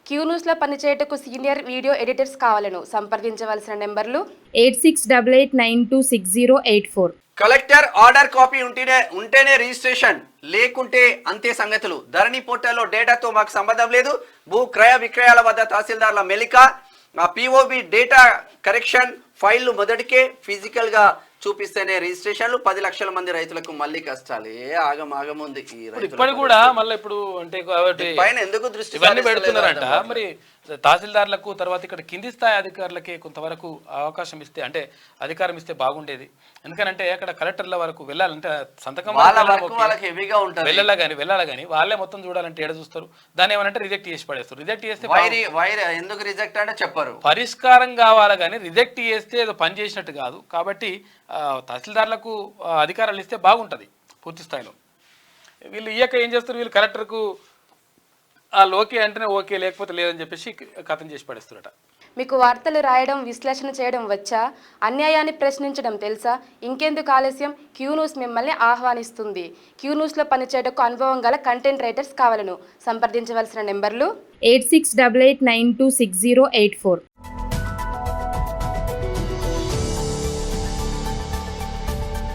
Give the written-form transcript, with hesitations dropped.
Queue న్యూస్లో పనిచేయటకు senior video editors కావాలను. సంప్రదించవలసిన నెంబర్లు 8688926084. కలెక్టర్ ఆర్డర్ కాపీ ఉంటేనే రిజిస్ట్రేషన్, లేకుంటే అంతే సంగతులు. ధరణి పోర్టల్లో డేటాతో మాకు సంబంధం లేదు. భూ క్రయ విక్రయాల వద్ద తహసీల్దార్ల మెలిక, పిఓబి డేటా కరెక్షన్ ఫైళ్లు మొదటికే ఫిజికల్గా చూపిస్తేనే రిజిస్ట్రేషన్లు. 10 లక్షల మంది రైతులకు మళ్ళీ కష్టాలు. ఆగముంది ఇప్పుడు కూడా మళ్ళీ ఇప్పుడు అంటే కాబట్టి పైన ఎందుకు దృష్టి ఇవన్నీ పెడుతున్నారంట. మరి తహసీల్దార్లకు తర్వాత ఇక్కడ కింది స్థాయి అధికారులకి కొంతవరకు అవకాశం ఇస్తే, అంటే అధికారం ఇస్తే బాగుండేది. ఎందుకంటే అక్కడ కలెక్టర్ల వరకు వెళ్ళాలంటే సంతకం వెళ్ళాలి కానీ వాళ్ళే మొత్తం చూడాలంటే ఏడ చూస్తారు. దాన్ని ఏమనంటే రిజెక్ట్ చేసి పడేస్తారు. రిజెక్ట్ చేస్తే ఎందుకు రిజెక్ట్ అంటే చెప్పరు, పరిష్కారం కావాలి కానీ రిజెక్ట్ చేస్తే ఏదో పని చేసినట్టు కాదు. కాబట్టి తహసీల్దార్లకు అధికారాలు ఇస్తే బాగుంటుంది పూర్తి స్థాయిలో. వీళ్ళు ఇయ్యక ఏం చేస్తారు, వీళ్ళు కలెక్టర్కు వాళ్ళు ఓకే అంటేనే ఓకే, లేకపోతే లేదని చెప్పేసి కథం చేసి పడేస్తారట. మీకు వార్తలు రాయడం, విశ్లేషణ చేయడం వచ్చా? అన్యాయాన్ని ప్రశ్నించడం తెలుసా? ఇంకెందుకు ఆలస్యం? క్యూ న్యూస్ మిమ్మల్ని ఆహ్వానిస్తుంది. క్యూ న్యూస్లో పనిచేయటకు అనుభవం గల కంటెంట్ రైటర్స్ కావాలను. సంప్రదించవలసిన నెంబర్లు 8688926084.